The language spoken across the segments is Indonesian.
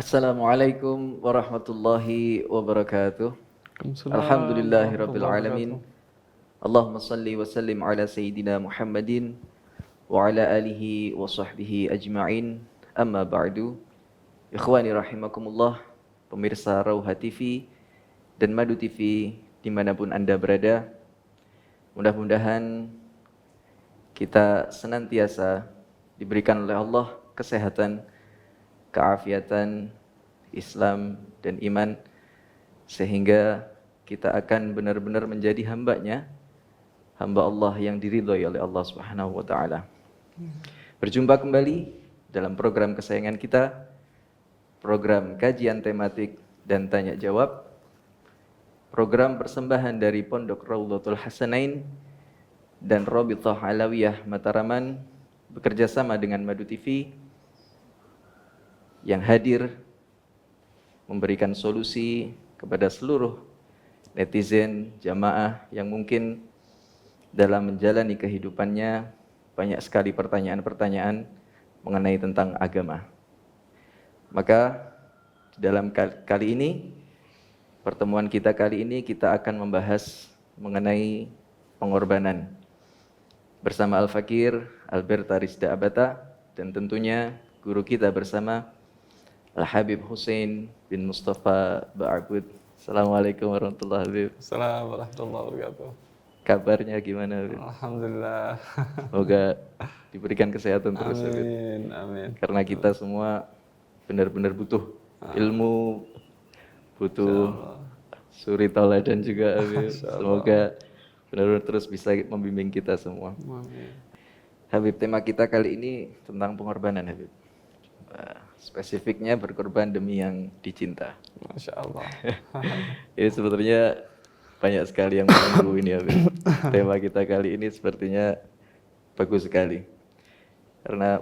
Assalamualaikum warahmatullahi wabarakatuh. Waalaikumsalam Alhamdulillahirabbil warahmatullahi alamin. wabarakatuh. Allahumma salli wa sallim ala sayyidina Muhammadin wa ala alihi wa sahbihi ajma'in. Amma ba'du. Ikhwani rahimakumullah, pemirsa Rauha TV dan Madu TV dimanapun Anda berada. Mudah-mudahan kita senantiasa diberikan oleh Allah kesehatan, keafiatan, Islam dan iman, sehingga kita akan benar-benar menjadi hamba-Nya, hamba Allah yang diridhoi oleh Allah Subhanahu wa taala. Berjumpa kembali dalam program kesayangan kita, program kajian tematik dan tanya jawab, program persembahan dari Pondok Raudhatul Hasanain dan Rabithah Alawiyah Mataraman bekerja sama dengan Madu TV yang hadir memberikan solusi kepada seluruh netizen, jamaah yang mungkin dalam menjalani kehidupannya banyak sekali pertanyaan-pertanyaan mengenai tentang agama. Maka dalam kali ini, pertemuan kita kali ini kita akan membahas mengenai pengorbanan bersama Al-Fakir Alberta Rizda Abata dan tentunya guru kita bersama Al-Habib Hussein bin Mustafa Ba'abud. Assalamualaikum warahmatullahi wabarakatuh. Assalamualaikum warahmatullahi wabarakatuh. Kabarnya gimana, Habib? Alhamdulillah. Semoga diberikan kesehatan terus, Habib. Amin, amin. Karena kita semua benar-benar butuh ilmu, butuh suri tauladan juga, Habib. Semoga benar-benar terus bisa membimbing kita semua. Amin. Habib, tema kita kali ini tentang pengorbanan, Habib. Spesifiknya berkorban demi yang dicinta. Masya Allah. Ini sebetulnya banyak sekali yang menunggu ini, Habib. Tema kita kali ini sepertinya bagus sekali. Karena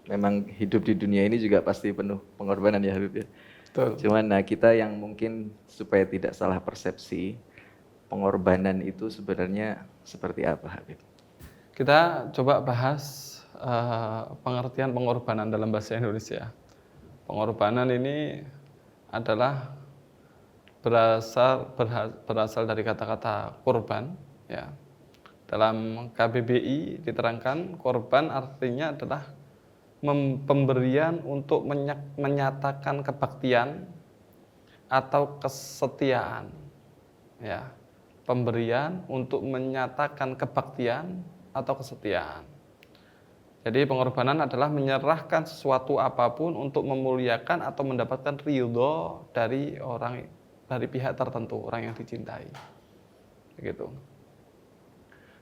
memang hidup di dunia ini juga pasti penuh pengorbanan ya, Habib ya. Betul. Cuman kita yang mungkin supaya tidak salah persepsi, pengorbanan itu sebenarnya seperti apa, Habib? Kita coba bahas pengertian pengorbanan dalam bahasa Indonesia. Pengorbanan ini adalah berasal dari kata-kata korban. Ya. Dalam KBBI diterangkan korban artinya adalah pemberian untuk menyatakan kebaktian atau kesetiaan. Ya. Pemberian untuk menyatakan kebaktian atau kesetiaan. Jadi pengorbanan adalah menyerahkan sesuatu apapun untuk memuliakan atau mendapatkan ridho dari pihak tertentu, orang yang dicintai. Begitu.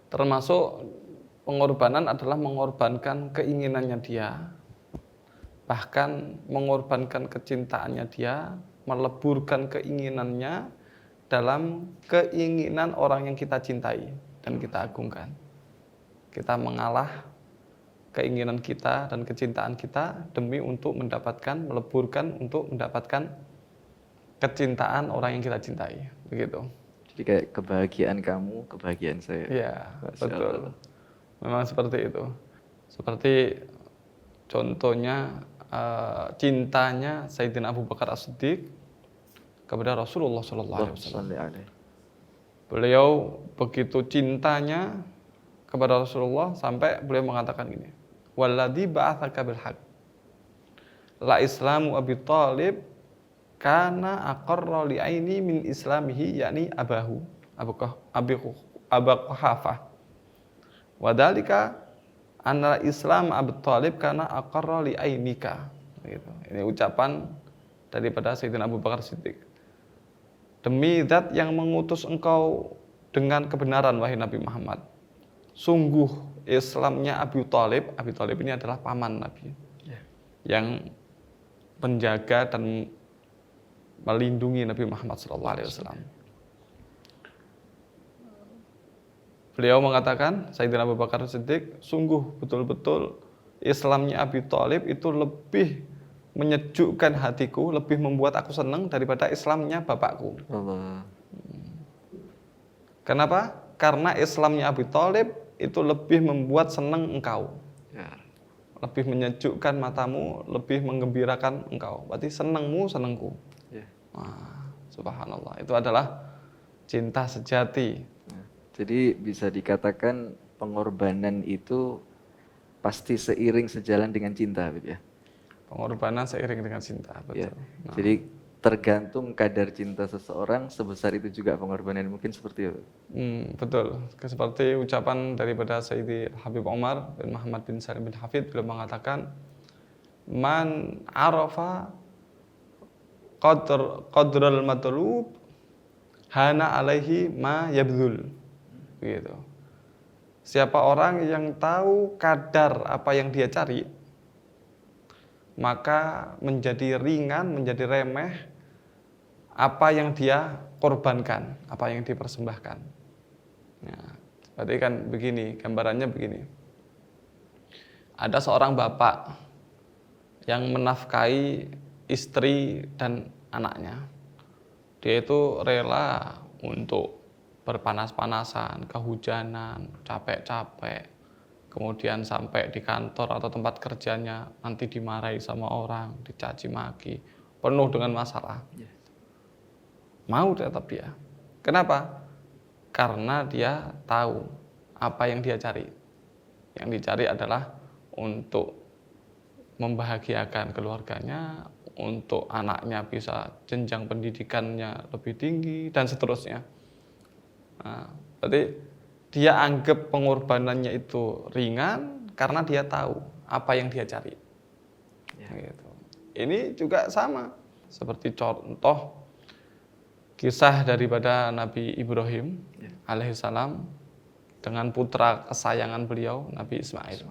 Termasuk pengorbanan adalah mengorbankan keinginannya dia, bahkan mengorbankan kecintaannya dia, meleburkan keinginannya dalam keinginan orang yang kita cintai dan kita agungkan. Kita mengalah keinginan kita dan kecintaan kita demi untuk meleburkan untuk mendapatkan kecintaan orang yang kita cintai, begitu. Jadi kayak kebahagiaan kamu, kebahagiaan saya. Iya, betul. Memang seperti itu. Seperti contohnya cintanya Sayyidina Abu Bakar As-Siddiq kepada Rasulullah SAW. Beliau begitu cintanya kepada Rasulullah sampai beliau mengatakan gini, walladzi ba'atsaka bil haqq la islamu Abi Thalib kana aqarra li aini min islamihi, yakni Abu Quhafah, wa dzalika anna Islam Abi Thalib kana aqarra li ainika. Gitu. Ini ucapan daripada Sayyidina Abu Bakar Siddiq. Demi zat yang mengutus engkau dengan kebenaran, wahai Nabi Muhammad, sungguh Islamnya Abu Thalib ini adalah paman Nabi, yang menjaga dan melindungi Nabi Muhammad SAW. Beliau mengatakan, Sayyidina Abu Bakar Siddiq, sungguh betul-betul Islamnya Abu Thalib itu lebih menyejukkan hatiku, lebih membuat aku senang daripada Islamnya bapakku. Allah. Kenapa? Karena Islamnya Abu Thalib itu lebih membuat senang engkau. Ya. lebih menyejukkan matamu, lebih menggembirakan engkau. Berarti senangmu senangku. Ya. Wah, subhanallah. Itu adalah cinta sejati. Nah, jadi bisa dikatakan pengorbanan itu pasti seiring sejalan dengan cinta, Habib ya. Pengorbanan seiring dengan cinta, Ya. betul. Nah, Jadi tergantung kadar cinta seseorang, sebesar itu juga pengorbanan, mungkin seperti itu. betul. Seperti ucapan daripada Sayyidi Habib Umar bin Muhammad bin Salim bin Hafid, beliau mengatakan, "Man arafa qadral matlub hana alaihi ma yabdul." Gitu. Siapa orang yang tahu kadar apa yang dia cari, maka menjadi ringan, menjadi remeh apa yang dia korbankan, apa yang dipersembahkan. Ya, berarti kan begini, gambarannya begini. Ada seorang bapak yang menafkahi istri dan anaknya. Dia itu rela untuk berpanas-panasan, kehujanan, capek-capek, kemudian sampai di kantor atau tempat kerjanya nanti dimarahi sama orang, dicaci maki, penuh dengan masalah. Mau tetap dia. Kenapa? Karena dia tahu apa yang dia cari. Yang dicari adalah untuk membahagiakan keluarganya, untuk anaknya bisa jenjang pendidikannya lebih tinggi, dan seterusnya. Nah, berarti dia anggap pengorbanannya itu ringan karena dia tahu apa yang dia cari. Ya. Gitu. Ini juga sama seperti contoh kisah daripada Nabi Ibrahim alaihissalam dengan putra kesayangan beliau Nabi Ismail.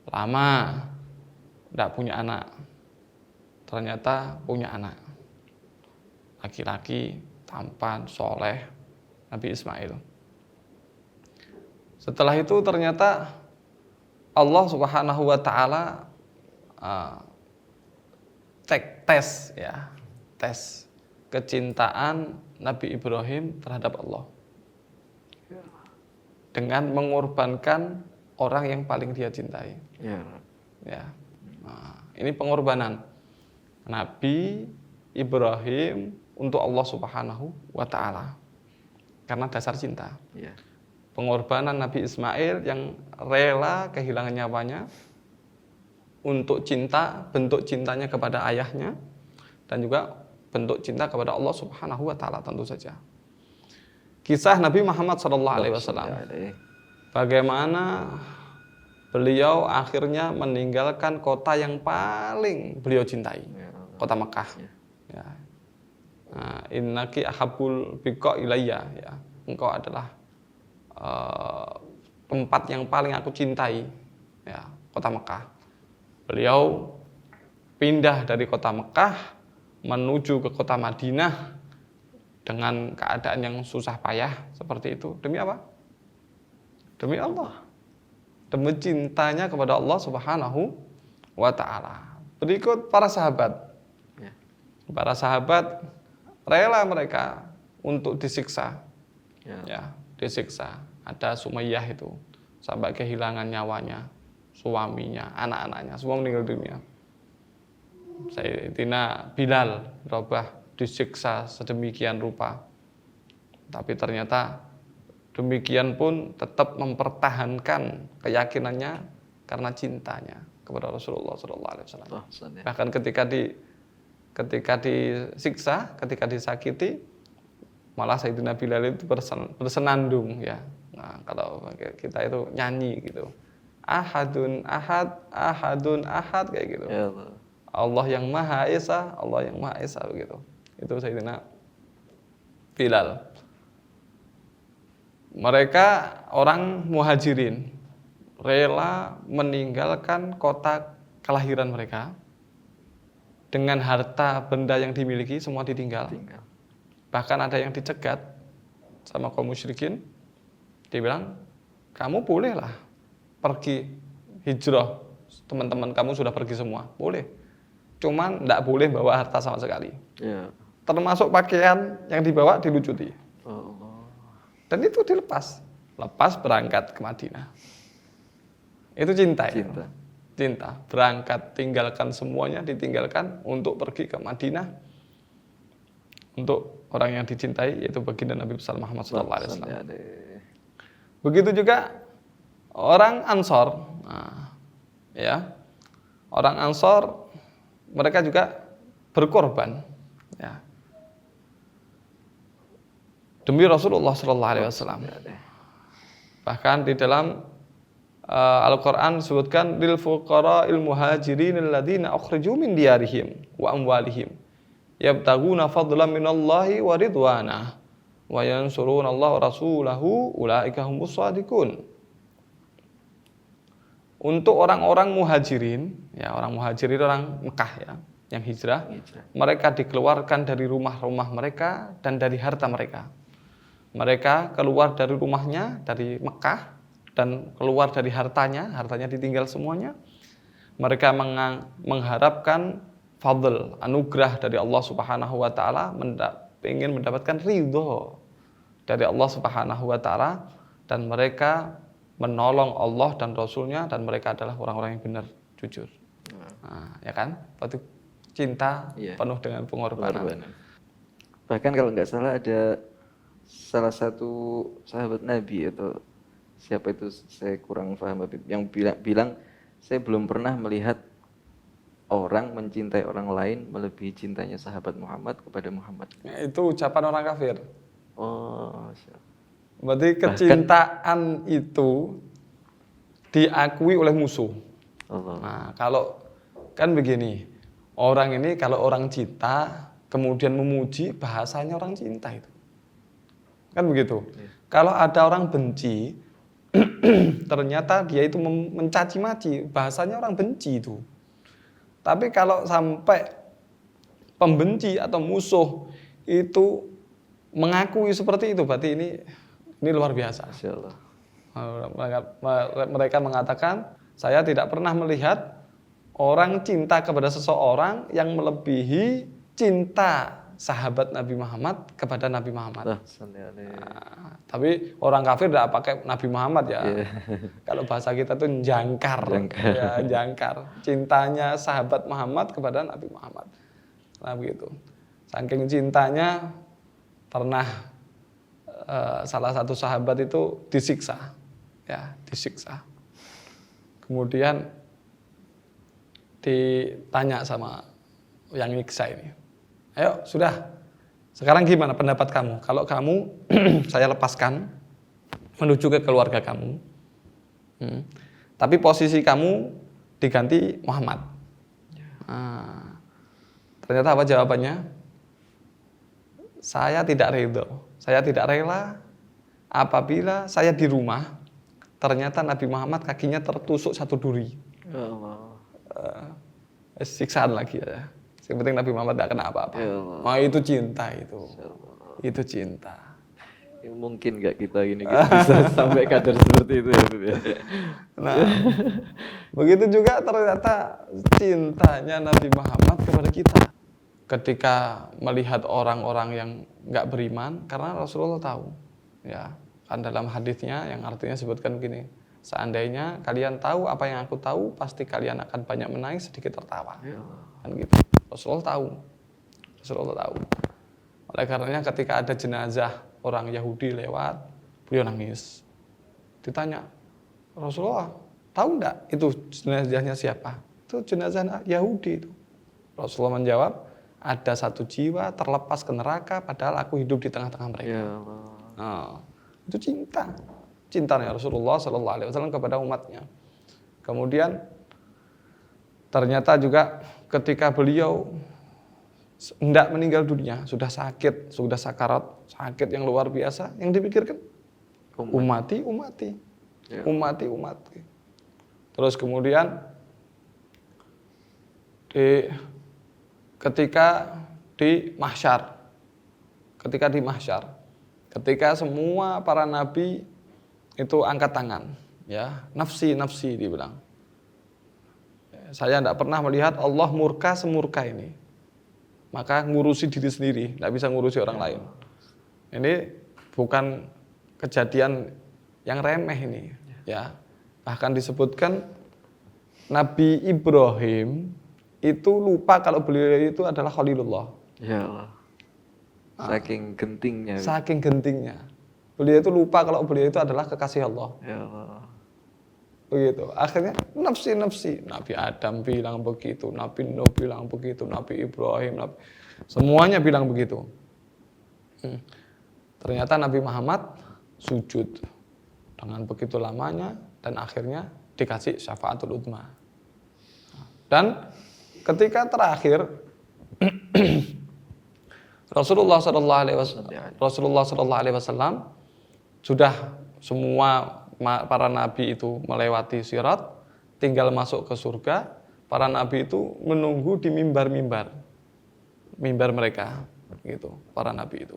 Lama tidak punya anak, ternyata punya anak laki-laki tampan soleh, Nabi Ismail. Setelah itu ternyata Allah Subhanahu wa taala tes kecintaan Nabi Ibrahim terhadap Allah dengan mengorbankan orang yang paling dia cintai. Ya. Nah, ini pengorbanan Nabi Ibrahim untuk Allah Subhanahu wa taala karena dasar cinta. Ya. Pengorbanan Nabi Ismail yang rela kehilangan nyawanya untuk cinta, bentuk cintanya kepada ayahnya dan juga bentuk cinta kepada Allah Subhanahu wa taala tentu saja. Kisah Nabi Muhammad SAW. Bagaimana beliau akhirnya meninggalkan kota yang paling beliau cintai, kota Mekah. Ya. Nah, innaki ahabul biqa ilayya, ya. Engkau adalah tempat yang paling aku cintai, ya, kota Mekah. Beliau pindah dari kota Mekah menuju ke kota Madinah dengan keadaan yang susah payah seperti itu. Demi apa? Demi Allah. Demi cintanya kepada Allah Subhanahu wa taala. Berikut para sahabat. Para sahabat rela mereka untuk disiksa. Ya, disiksa. Ada Sumayyah itu sampai kehilangan nyawanya, suaminya, anak-anaknya, semua meninggal dunia. Sayyidina Bilal Rabah disiksa sedemikian rupa. Tapi ternyata demikian pun tetap mempertahankan keyakinannya karena cintanya kepada Rasulullah SAW. Bahkan ketika disiksa, ketika disakiti, malah Sayyidina Bilal itu bersenandung, ya. Nah, kalau kita itu nyanyi gitu, ahadun ahad, ahadun ahad, kayak gitu. Ya Allah. Allah yang Maha Esa, Allah yang Maha Esa, begitu. Itu Sayyidina Bilal. Mereka orang muhajirin rela meninggalkan kota kelahiran mereka dengan harta benda yang dimiliki semua ditinggal. Bahkan ada yang dicegat sama kaum musyrikin. Dia bilang, kamu bolehlah pergi hijrah, teman-teman kamu sudah pergi semua, boleh. Cuman tidak boleh bawa harta sama sekali. Ya. Termasuk pakaian yang dibawa dilucuti. Allah. Dan itu dilepas berangkat ke Madinah. Itu cinta, ya? Cinta. cinta, berangkat, tinggalkan semuanya, ditinggalkan untuk pergi ke Madinah untuk orang yang dicintai, yaitu baginda Nabi besar Muhammad SAW. Begitu juga orang Ansor, ya, orang Ansor mereka juga berkorban, ya, demi Rasulullah SAW. Bahkan di dalam Al-Quran disebutkan lil fuqara'il muhajirin alladziina ukhriju min diyarihim wa amwalihim yabtaguna fadlan minallahi wa ridwanah wa yansurunallaha wa rasulahu ulaika humus shadiqun. Untuk orang-orang muhajirin, ya, orang muhajirin orang Mekah, ya, yang hijrah, mereka dikeluarkan dari rumah-rumah mereka dan dari harta mereka. Mereka keluar dari rumahnya, dari Mekah, dan keluar dari hartanya ditinggal semuanya. Mereka mengharapkan fadl, anugerah dari Allah Subhanahu wa taala, ingin mendapatkan ridho dari Allah Subhanahu wa taala, dan mereka menolong Allah dan Rasulnya, dan mereka adalah orang-orang yang benar, jujur. Nah, ya kan? Waktu cinta penuh dengan pengorbanan. Bahkan kalau nggak salah ada salah satu sahabat Nabi atau siapa itu, saya kurang paham, yang bilang saya belum pernah melihat orang mencintai orang lain melebihi cintanya sahabat Muhammad kepada Muhammad. Itu ucapan orang kafir. Oh, berarti kecintaan itu diakui oleh musuh. Allah. Nah, kalau kan begini, orang ini kalau orang cinta kemudian memuji, bahasanya orang cinta itu. Kan begitu. Kalau ada orang benci, ternyata dia itu mencaci maki, bahasanya orang benci itu. Tapi kalau sampai pembenci atau musuh itu mengakui seperti itu, berarti ini luar biasa. Masya Allah. Mereka mengatakan, saya tidak pernah melihat orang cinta kepada seseorang yang melebihi cinta sahabat Nabi Muhammad kepada Nabi Muhammad. Tapi orang kafir tidak pakai Nabi Muhammad, ya. Kalau bahasa kita tuh jangkar. Ya, jangkar. Cintanya sahabat Muhammad kepada Nabi Muhammad. Nah begitu. Saking cintanya pernah salah satu sahabat itu disiksa. Ya, disiksa. Kemudian ditanya sama yang nyiksa ini, ayo sudah, sekarang gimana pendapat kamu? Kalau kamu saya lepaskan menuju ke keluarga kamu, tapi posisi kamu diganti Muhammad. Nah, ternyata apa jawabannya? Saya tidak ridho, saya tidak rela apabila saya di rumah ternyata Nabi Muhammad kakinya tertusuk satu duri. Siksaan lagi ya. Yang penting Nabi Muhammad tidak kena apa-apa. Itu cinta itu. Itu cinta. Ya, mungkin nggak kita gini bisa sampai kadar seperti itu ya. Nah, begitu juga ternyata cintanya Nabi Muhammad kepada kita. Ketika melihat orang-orang yang nggak beriman, karena Rasulullah tahu, ya kan dalam hadisnya yang artinya sebutkan begini, seandainya kalian tahu apa yang aku tahu, pasti kalian akan banyak menangis, sedikit tertawa. Kan gitu. Rasulullah tahu. Oleh karenanya ketika ada jenazah orang Yahudi lewat, beliau nangis. Ditanya, Rasulullah tahu enggak itu jenazahnya siapa? Itu jenazah Yahudi itu. Rasulullah menjawab, ada satu jiwa terlepas ke neraka padahal aku hidup di tengah-tengah mereka. Ya Allah. Nah, itu cintanya Rasulullah SAW kepada umatnya. Kemudian ternyata juga ketika beliau hendak meninggal dunia, sudah sakit, sudah sakarat, sakit yang luar biasa, yang dipikirkan umati. Terus kemudian ketika di mahsyar, ketika semua para nabi itu angkat tangan, ya, nafsi dibilang. Saya tidak pernah melihat Allah murka semurka ini. Maka ngurusi diri sendiri, tidak bisa ngurusi orang lain. Ini bukan kejadian yang remeh ini, ya. Bahkan disebutkan Nabi Ibrahim itu lupa kalau beliau itu adalah Khalilullah. Ya Allah. Saking gentingnya. Saking gentingnya. Beliau itu lupa kalau beliau itu adalah kekasih Allah. Ya Allah. Begitu. Akhirnya nafsi. Nabi Adam bilang begitu, Nabi Nuh bilang begitu, Nabi Ibrahim, semuanya bilang begitu. Ternyata Nabi Muhammad sujud dengan begitu lamanya dan akhirnya dikasih syafaatul uzma. Dan ketika terakhir Rasulullah Shallallahu Alaihi Wasallam sudah semua para nabi itu melewati sirat, tinggal masuk ke surga. Para nabi itu menunggu di mimbar mereka, gitu. Para nabi itu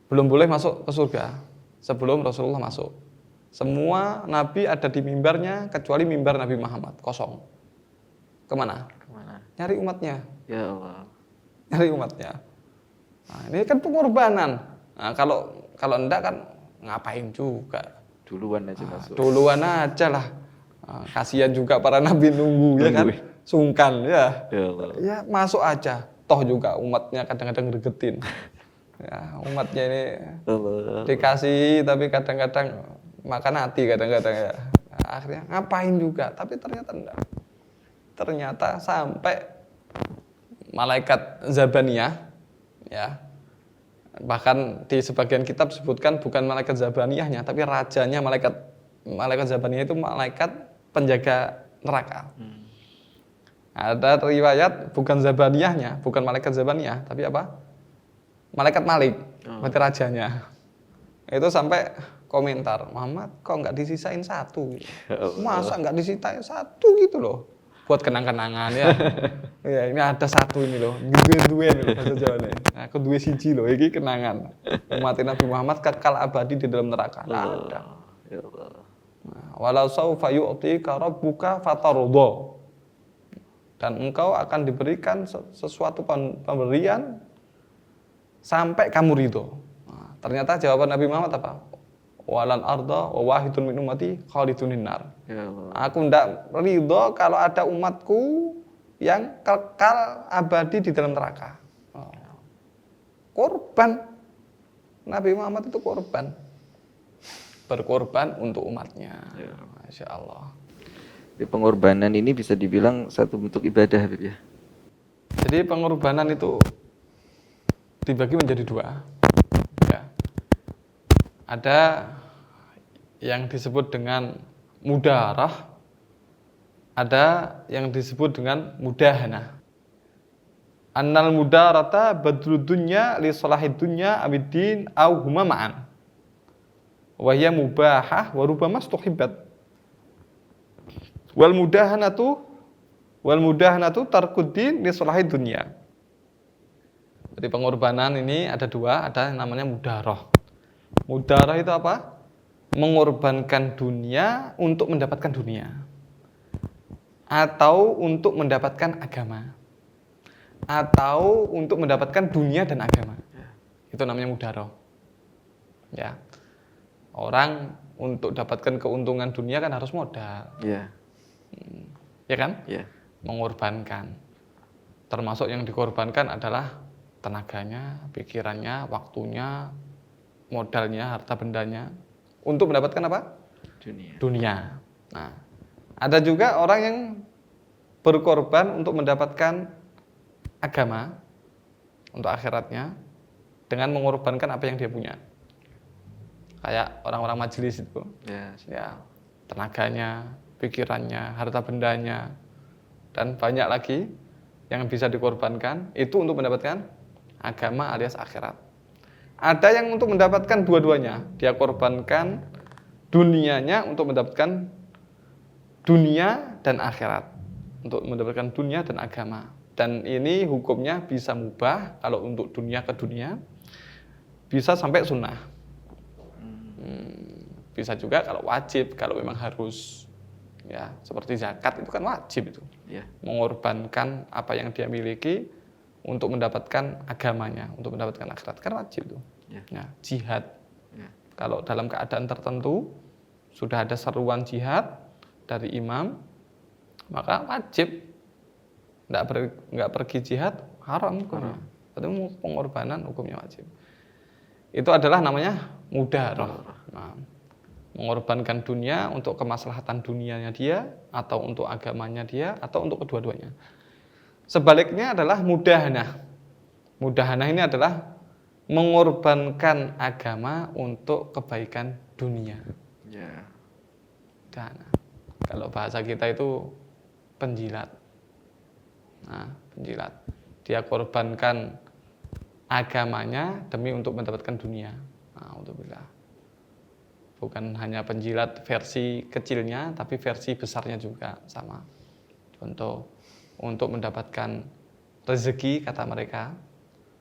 belum boleh masuk ke surga sebelum Rasulullah masuk. Semua nabi ada di mimbarnya kecuali mimbar Nabi Muhammad kosong. Kemana? Nyari umatnya. Ya Allah. Nyari umatnya. Nah, ini kan pengorbanan. Nah, kalau enggak kan ngapain juga. Duluan aja masuk. Duluan aja lah. Nah, kasihan juga para nabi nunggu ya kan. Sungkan ya. Ya Allah. Ya masuk aja. Toh juga umatnya kadang-kadang gregetin. Ya, umatnya ini Allah. dikasih tapi kadang-kadang makan hati kadang-kadang ya. Nah, akhirnya ngapain juga, tapi ternyata enggak. Ternyata sampai malaikat Zabaniyah ya. Bahkan di sebagian kitab disebutkan bukan malaikat Zabaniyahnya tapi rajanya malaikat Zabaniyah itu malaikat penjaga neraka. Ada riwayat bukan Zabaniyahnya, bukan malaikat Zabaniyah, tapi apa? Malaikat Malik, berarti rajanya. Itu sampai komentar, Muhammad kok nggak disisain satu? Masa nggak disisain satu gitu loh? Buat kenang-kenangan ya. Ya ini ada satu ini loh, dua nih bahasa Jawa nih. Aku dua siji loh, ini kenangan. Umat Nabi Muhammad kekal abadi di dalam neraka. Ada. Ya Allah. Walau saufa yu'tika rabbuka fatarudha. Dan engkau akan diberikan sesuatu pemberian sampai kamu ridho. Nah, ternyata jawaban Nabi Muhammad apa? Walan arda wa wahidun min ummati khalidun nar. Ya Allah. Aku ndak ridho kalau ada umatku yang kekal abadi di dalam neraka. Oh. Korban. Nabi Muhammad itu korban. Berkorban untuk umatnya. Ya. Masya Allah. Jadi pengorbanan ini bisa dibilang satu bentuk ibadah, Habib ya. Jadi pengorbanan itu dibagi menjadi dua. Ya. Ada yang disebut dengan mudarah, ada yang disebut dengan mudahana. Annal mudarata badlud dunya li salahid dunya abiddin au huma ma'an. Wa hiya mubahah wa rubbama stuhibbat. Wal mudahanatu tarkuddin li salahid dunya. Jadi pengorbanan ini ada dua, ada yang namanya mudarah. Mudarah itu apa? Mengorbankan dunia untuk mendapatkan dunia. Atau untuk mendapatkan agama. Atau untuk mendapatkan dunia dan agama. Itu namanya mudarah. Ya. Orang untuk dapatkan keuntungan dunia kan harus modal. Iya. Ya kan? Iya. Mengorbankan. Termasuk yang dikorbankan adalah tenaganya, pikirannya, waktunya, modalnya, harta bendanya untuk mendapatkan apa? Dunia. Nah, ada juga orang yang berkorban untuk mendapatkan agama, untuk akhiratnya, dengan mengorbankan apa yang dia punya. Kayak orang-orang majelis itu, ya, tenaganya, pikirannya, harta bendanya, dan banyak lagi yang bisa dikorbankan itu untuk mendapatkan agama alias akhirat. Ada yang untuk mendapatkan dua-duanya, dia korbankan dunianya untuk mendapatkan dunia dan akhirat, untuk mendapatkan dunia dan agama. Dan ini hukumnya bisa mubah kalau untuk dunia ke dunia, bisa sampai sunnah. Bisa juga kalau wajib, kalau memang harus. Ya, seperti zakat itu kan wajib itu. Ya. Mengorbankan apa yang dia miliki untuk mendapatkan agamanya, untuk mendapatkan akhirat kan wajib itu. Ya. Nah, jihad. Ya. Kalau dalam keadaan tertentu sudah ada seruan jihad dari imam, maka wajib. Nggak pergi jihad haram hukumnya. Berarti pengorbanan hukumnya wajib. Itu adalah namanya mudaharah. Nah, mengorbankan dunia untuk kemaslahatan dunianya dia, atau untuk agamanya dia, atau untuk kedua-duanya. Sebaliknya adalah mudahanah. Mudahanah ini adalah mengorbankan agama untuk kebaikan dunia. Ya. Mudahanah. Kalau bahasa kita itu penjilat. Nah, penjilat. Dia korbankan agamanya demi untuk mendapatkan dunia. Alhamdulillah. Bukan hanya penjilat versi kecilnya, tapi versi besarnya juga sama. Contoh, untuk mendapatkan rezeki kata mereka,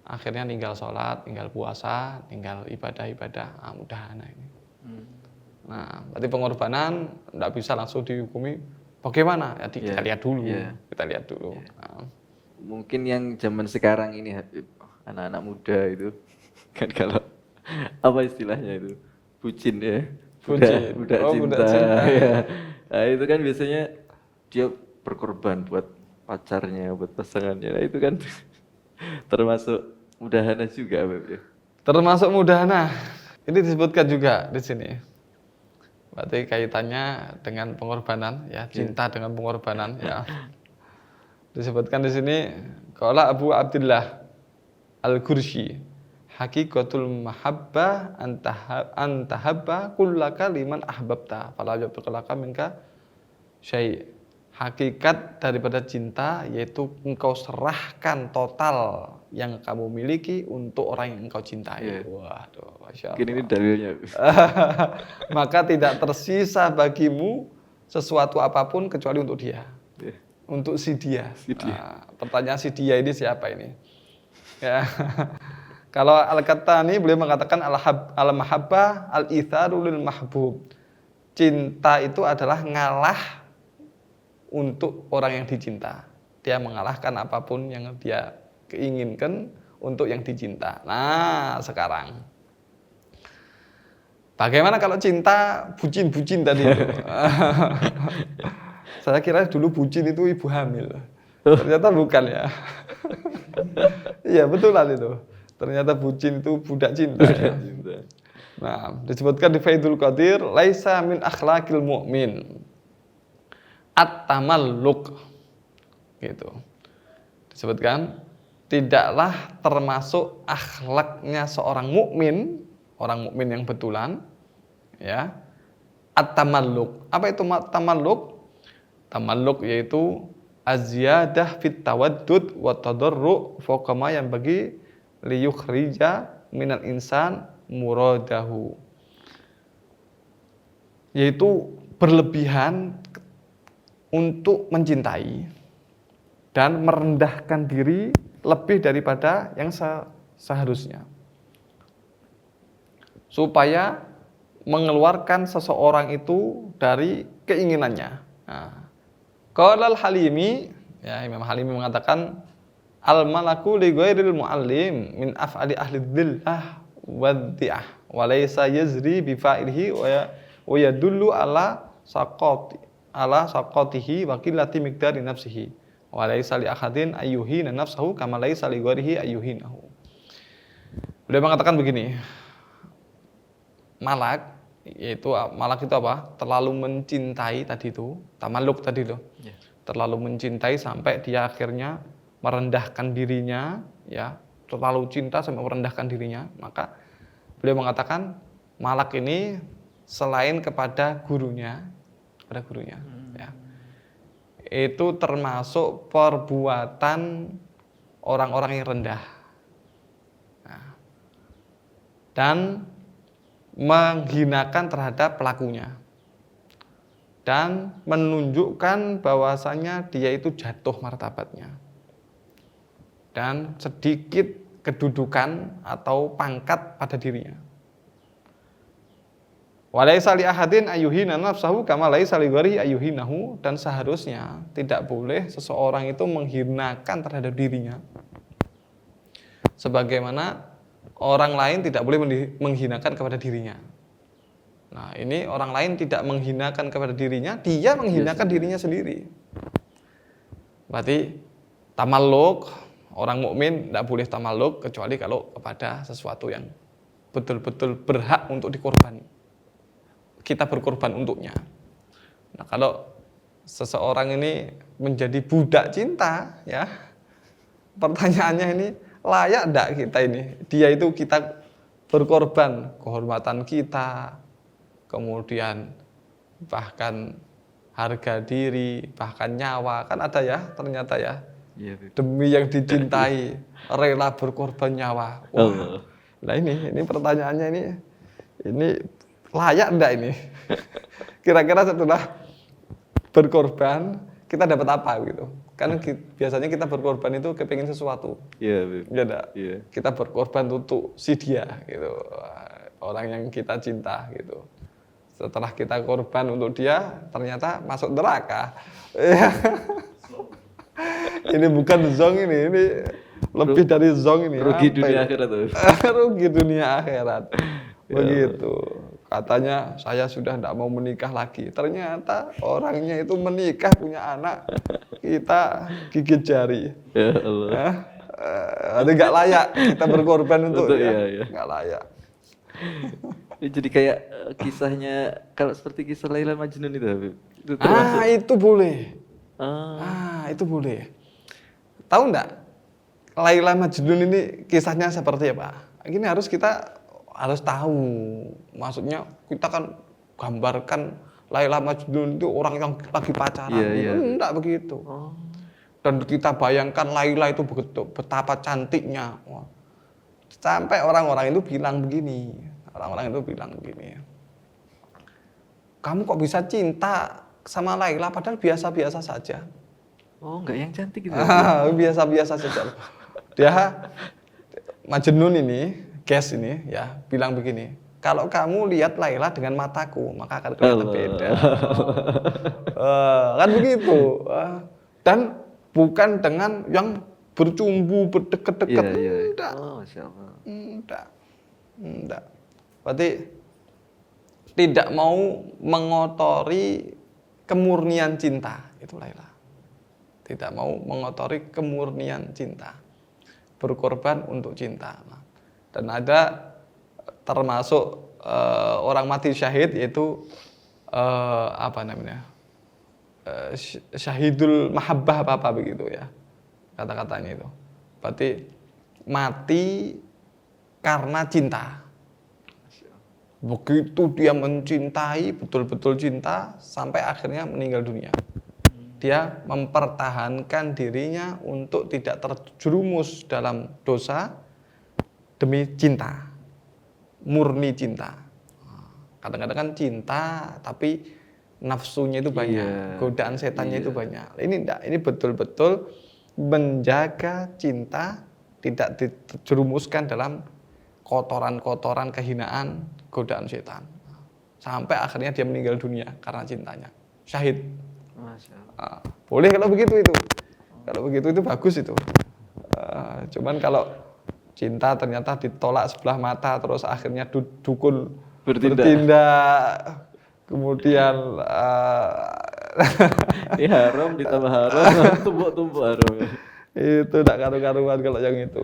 akhirnya tinggal sholat, tinggal puasa, tinggal ibadah-ibadah. Mudahan ini. Nah, berarti pengorbanan tidak bisa langsung dihukumi. Bagaimana? Ya, kita lihat dulu. Kita lihat dulu. Nah. Mungkin yang zaman sekarang ini, Habib, anak-anak muda itu kan kalau apa istilahnya itu? Bucin ya. Budak cinta. Ya. Nah, itu kan biasanya dia berkorban buat pacarnya, buat pasangannya. Nah, itu kan termasuk mudahana juga, Habib ya. Termasuk mudahana. Ini disebutkan juga di sini. Berarti kaitannya dengan pengorbanan, ya, cinta dengan pengorbanan, ya. Disebutkan di sini, qala Abu Abdullah Al-Qurshi, haqiqatul mahabbah antahabba kullaka liman ahbabta fala yabqalaka minka syai'. Hakikat daripada cinta yaitu engkau serahkan total yang kamu miliki untuk orang yang engkau cintai. Waduh, Masya Allah. Mungkin ini dalilnya. Maka tidak tersisa bagimu sesuatu apapun kecuali untuk dia. Untuk si dia. Nah, pertanyaan si dia ini siapa ini? Ya. Kalau Al-Qattani beliau mengatakan al-mahabbah al-itharu lil mahbub. Cinta itu adalah ngalah untuk orang yang dicinta. Dia mengalahkan apapun yang dia keinginkan untuk yang dicinta. Nah, sekarang bagaimana kalau cinta bucin-bucin tadi itu? Saya kira dulu bucin itu ibu hamil. Ternyata bukan, ya. Iya, betulan itu. Ternyata bucin itu budak cinta. Ya. Nah, disebutkan di Faidul Qadir, laisa min akhlaqil mu'min at-tamalluk. Gitu. Disebutkan, tidaklah termasuk akhlaknya seorang mukmin, orang mukmin yang betulan, ya. At-tamalluk. Apa itu tamalluk? Tamalluk yaitu azyadah fit tawaddud wa tadarru fawqa ma yang bagi liyukhrija minal insan muradahu. Yaitu berlebihan untuk mencintai dan merendahkan diri lebih daripada yang seharusnya. Supaya mengeluarkan seseorang itu dari keinginannya. Nah, qala al-Halimi, ya, Imam Halimi mengatakan al-malaku li ghairil muallim min af'ali ahli dhillah wadhi'ah wa laysa yazri bi fa'ilihi wa yadullu ala saqatihi wa qillati miqdari nafsihi wa laysa li ahadin ayyuhina nafsahu kama laysa li ghairihi ayyuhinahu. Beliau mengatakan begini, malak itu apa? Terlalu mencintai tadi itu, tamalluk tadi itu. Terlalu mencintai sampai dia akhirnya merendahkan dirinya, ya, terlalu cinta sampai merendahkan dirinya. Maka beliau mengatakan malak ini selain kepada gurunya, ya, itu termasuk perbuatan orang-orang yang rendah. Nah, dan menghinakan terhadap pelakunya dan menunjukkan bahwasanya dia itu jatuh martabatnya dan sedikit kedudukan atau pangkat pada dirinya. Walaisa li ahadin ayyuhina nafsahu kama laisa li ghairihi ayyuhinahu, dan seharusnya tidak boleh seseorang itu menghinakan terhadap dirinya sebagaimana orang lain tidak boleh menghinakan kepada dirinya. Nah, ini orang lain tidak menghinakan kepada dirinya, dia menghinakan dirinya sendiri. Berarti tamalluk, orang mukmin tidak boleh tamalluk kecuali kalau kepada sesuatu yang betul-betul berhak untuk dikorban. Kita berkorban untuknya. Nah, kalau seseorang ini menjadi budak cinta, ya, pertanyaannya ini layak enggak kita ini? Dia itu kita berkorban kehormatan kita, kemudian bahkan harga diri, bahkan nyawa, kan ada ya ternyata ya. Iya, Beb. Demi yang dicintai, rela berkorban nyawa. Wah. Nah ini pertanyaannya ini layak enggak ini? Kira-kira setelah berkorban kita dapat apa gitu? Kan biasanya kita berkorban itu kepingin sesuatu. Iya, Beb. Ya enggak? Iya. Kita berkorban untuk si dia gitu. Orang yang kita cinta gitu. Setelah kita korban untuk dia, ternyata masuk neraka. Ini bukan zong ini lebih dari zong ini. Rugi Apa dunia ini? akhirat tuh. Rugi dunia akhirat. Ya Begitu. Katanya saya sudah tidak mau menikah lagi. Ternyata orangnya itu menikah punya anak. Kita gigit jari. Ya Allah. Ada nggak layak kita berkorban untuk Iya, ya. iya. Nggak layak. Ini jadi kayak kisahnya kalau seperti kisah Laila Majnun itu, Habib. Itu termasuk. Itu boleh. Ah, Itu boleh. Tahu enggak? Laila Majnun ini kisahnya seperti apa? Ini kita harus tahu. Maksudnya kita kan gambarkan Laila Majnun itu orang yang lagi pacaran. Iya, iya. Enggak begitu. oh, Dan kita bayangkan Laila itu begitu betapa cantiknya. Wah. Sampai orang-orang itu bilang begini. Kamu kok bisa cinta sama Laila padahal biasa-biasa saja. oh, enggak yang cantik gitu. Biasa-biasa saja. Dia Majnun ini, guys ini ya, bilang begini. Kalau kamu lihat Laila dengan mataku, maka akan kelihatan beda. Kan begitu. Dan bukan dengan yang bercumbu, berdeket-deket. Iya, iya. Enggak. Oh, Masya Allah. Enggak. Berarti tidak mau mengotori kemurnian cinta. Itu Laila. Tidak mau mengotori kemurnian cinta. Berkorban untuk cinta. Dan ada termasuk orang mati syahid yaitu syahidul mahabbah apa begitu ya kata-katanya itu. Berarti mati karena cinta. Begitu dia mencintai, betul-betul cinta sampai akhirnya meninggal dunia. Dia mempertahankan dirinya untuk tidak terjerumus dalam dosa demi cinta. Murni cinta. Kadang-kadang kan cinta tapi nafsunya itu banyak, godaan setannya itu banyak. Ini enggak, ini betul-betul menjaga cinta tidak terjerumuskan dalam kotoran-kotoran kehinaan, godaan setan. Sampai akhirnya dia meninggal dunia karena cintanya. Syahid. Masya Allah. Boleh kalau begitu itu. Kalau begitu itu bagus itu. Cuman kalau cinta ternyata ditolak sebelah mata terus akhirnya dukun bertindak kemudian Ini haram ditambah haram, tumpuk-tumpuk haram. itu tidak karu-karuan kalau yang itu.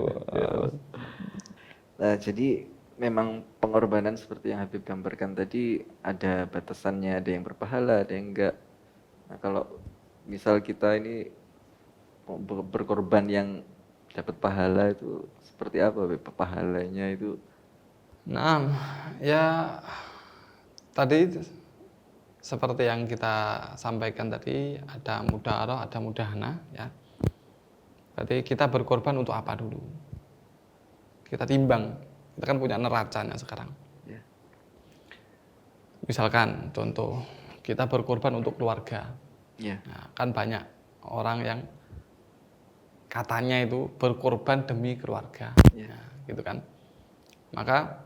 Nah, jadi memang pengorbanan seperti yang Habib gambarkan tadi ada batasannya, ada yang berpahala, ada yang enggak. Nah, kalau misal kita ini mau berkorban yang dapat pahala itu seperti apa, Habib? Pahalanya itu? Nah, ya tadi seperti yang kita sampaikan tadi ada mudaharah, ada mudahana ya. Berarti kita berkorban untuk apa dulu? Kita timbang. Kita kan punya neracanya sekarang. Ya. Misalkan contoh kita berkorban untuk keluarga. Ya. Nah, kan banyak orang yang katanya itu berkorban demi keluarga. Ya. Nah, gitu kan. Maka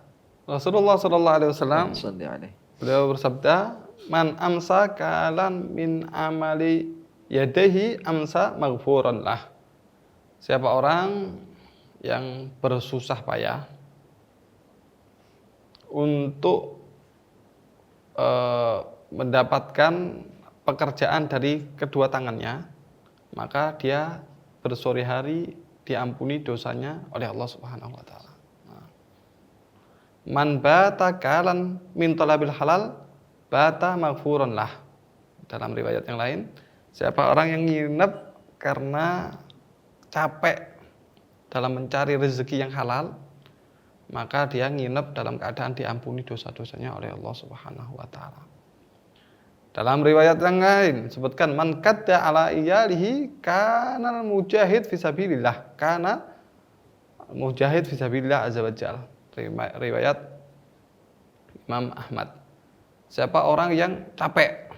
Rasulullah SAW Shalli alaihi. beliau bersabda, "Man amsa kalan min amali yadaihi amsa maghfuran lah." Siapa orang yang bersusah payah untuk mendapatkan pekerjaan dari kedua tangannya, maka dia bersore hari diampuni dosanya oleh Allah Subhanahu wa taala. Man bata kalan min talabil halal bata maghfuran lah. Dalam riwayat yang lain, siapa orang yang nginep karena capek dalam mencari rezeki yang halal, maka dia nginep dalam keadaan diampuni dosa-dosanya oleh Allah Subhanahu wa taala. Dalam riwayat yang lain sebutkan man kadda ala iyalihi kana mujahid fisabilillah, kana mujahid fisabilillah azza wajal. Riwayat Imam Ahmad. Siapa orang yang capek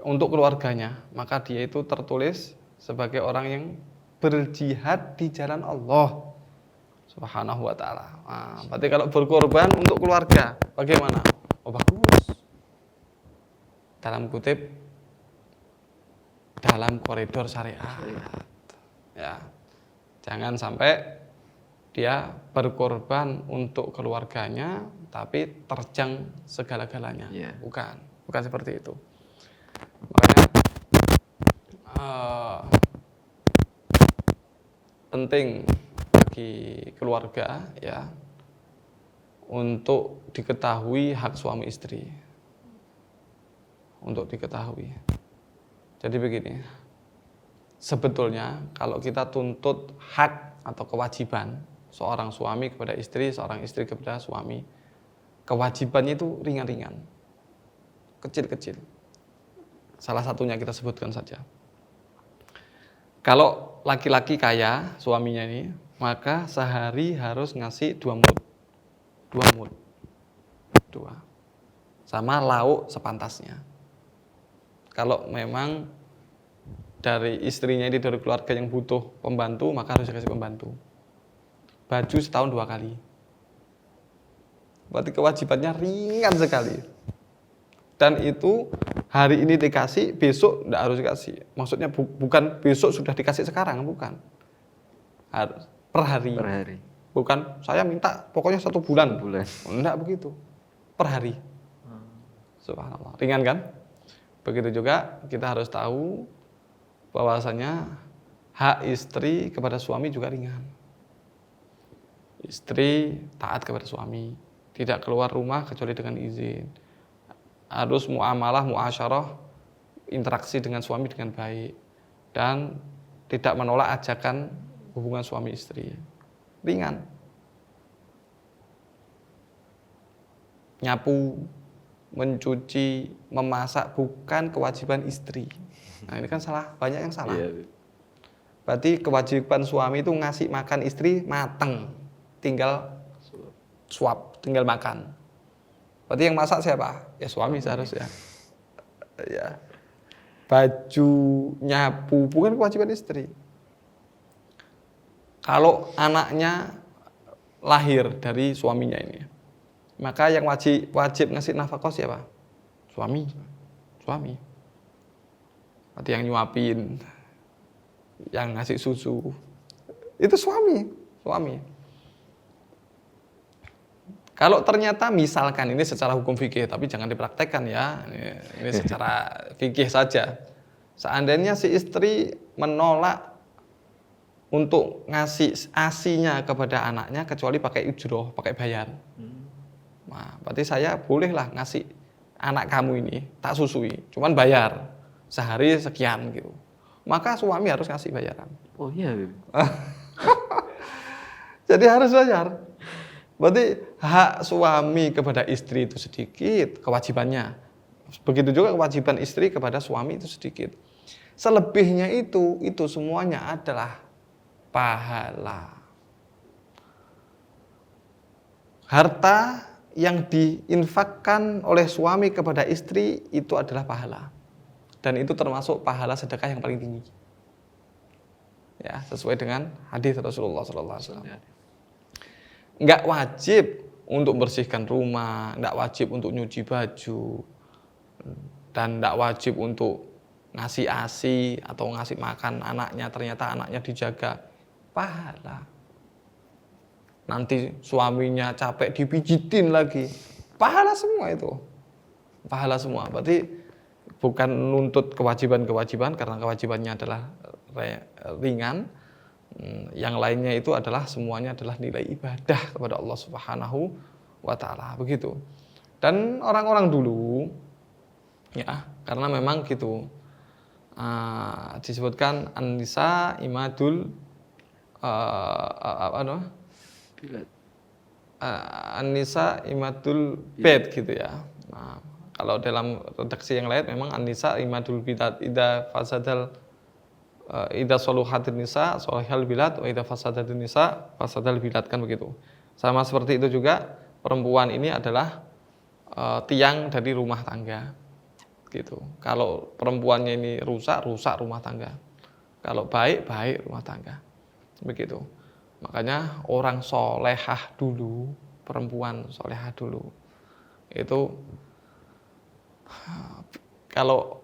untuk keluarganya, maka dia itu tertulis sebagai orang yang berjihad di jalan Allah Subhanahu wa taala. Nah, berarti kalau berkorban untuk keluarga, bagaimana? Oh bagus. Dalam kutip dalam koridor syariat. Ya. Jangan sampai dia berkorban untuk keluarganya tapi terjang segala-galanya. Bukan seperti itu. Makanya penting bagi keluarga ya untuk diketahui hak suami istri. Untuk diketahui. Jadi begini, sebetulnya kalau kita tuntut hak atau kewajiban seorang suami kepada istri, seorang istri kepada suami, kewajibannya itu ringan-ringan, kecil-kecil. Salah satunya kita sebutkan saja. Kalau laki-laki kaya, suaminya ini, maka sehari harus ngasih 2 mud. 2 mud. 2. Sama lauk sepantasnya. Kalau memang dari istrinya ini dari keluarga yang butuh pembantu, maka harus dikasih pembantu. Baju setahun 2 kali. Berarti kewajibannya ringan sekali. Dan itu hari ini dikasih, besok tidak harus dikasih. Maksudnya bukan besok sudah dikasih sekarang, bukan. Harus per hari. Per hari. Bukan saya minta pokoknya 1 bulan. Enggak begitu. Per hari. Subhanallah. Ringan kan? Begitu juga kita harus tahu bahwasanya hak istri kepada suami juga ringan. Istri taat kepada suami, tidak keluar rumah kecuali dengan izin. Harus muamalah, muasyarah, interaksi dengan suami dengan baik dan tidak menolak ajakan hubungan suami istri. Ringan. Nyapu, mencuci, memasak bukan kewajiban istri. Nah, ini kan salah, banyak yang salah. Berarti kewajiban suami itu ngasih makan istri mateng, tinggal suap, tinggal makan. Berarti yang masak siapa? Ya suami seharusnya. Ya. Baju, nyapu bukan kewajiban istri. Kalau anaknya lahir dari suaminya ini, maka yang wajib ngasih nafkah siapa? Suami. Berarti yang nyuapin, yang ngasih susu, itu suami. Kalau ternyata misalkan ini secara hukum fikih, tapi jangan dipraktekkan ya, ini secara fikih saja. Seandainya si istri menolak untuk ngasih asinya kepada anaknya kecuali pakai ujroh, pakai bayar. Nah, berarti saya bolehlah ngasih anak kamu ini tak susui, cuman bayar sehari sekian gitu. Maka suami harus ngasih bayaran. Oh iya. Jadi harus bayar. Berarti hak suami kepada istri itu sedikit kewajibannya. Begitu juga kewajiban istri kepada suami itu sedikit. Selebihnya itu semuanya adalah pahala. Harta yang diinfakkan oleh suami kepada istri itu adalah pahala. Dan itu termasuk pahala sedekah yang paling tinggi. Ya, sesuai dengan hadis Rasulullah SAW. Enggak wajib untuk bersihkan rumah, enggak wajib untuk nyuci baju, dan enggak wajib untuk ngasih ASI atau ngasih makan anaknya, ternyata anaknya dijaga. Pahala. Nanti suaminya capek dipijitin lagi. Pahala semua itu. Pahala semua. Berarti bukan nuntut kewajiban-kewajiban karena kewajibannya adalah ringan. Yang lainnya itu adalah semuanya adalah nilai ibadah kepada Allah Subhanahu wa taala, begitu. Dan orang-orang dulu ya, karena memang gitu. Disebutkan an-nisa imadul an-nisa imadul bait gitu ya. Nah, kalau dalam redaksi yang lain memang an-nisa imadul bilad idza saluhatin nisa salihal bilad wa idza fasadatin nisa fasadal bilad, kan begitu. Sama seperti itu juga perempuan ini adalah tiang dari rumah tangga. Gitu. Kalau perempuannya ini rusak rumah tangga. Kalau baik rumah tangga. Begitu. Makanya orang solehah dulu, perempuan solehah dulu, itu kalau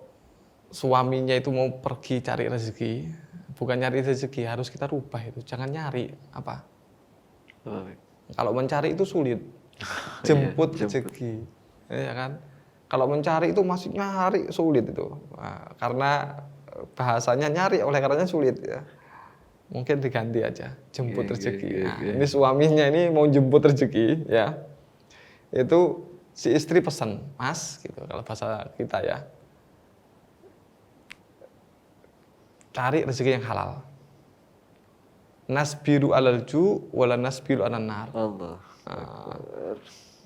suaminya itu mau pergi cari rezeki, bukan nyari rezeki, harus kita rubah itu. Jangan nyari apa. Kalau mencari itu sulit, jemput rezeki, ya kan? Kalau mencari itu masih nyari sulit itu, karena bahasanya nyari, oleh karenanya sulit ya. Mungkin diganti aja, jemput rezeki. Nah, ini suaminya ini mau jemput rezeki ya. Itu si istri pesan, Mas, gitu kalau bahasa kita ya. Cari rezeki yang halal. Nasbiru alal ju wala nasbiru anan nar. Allah.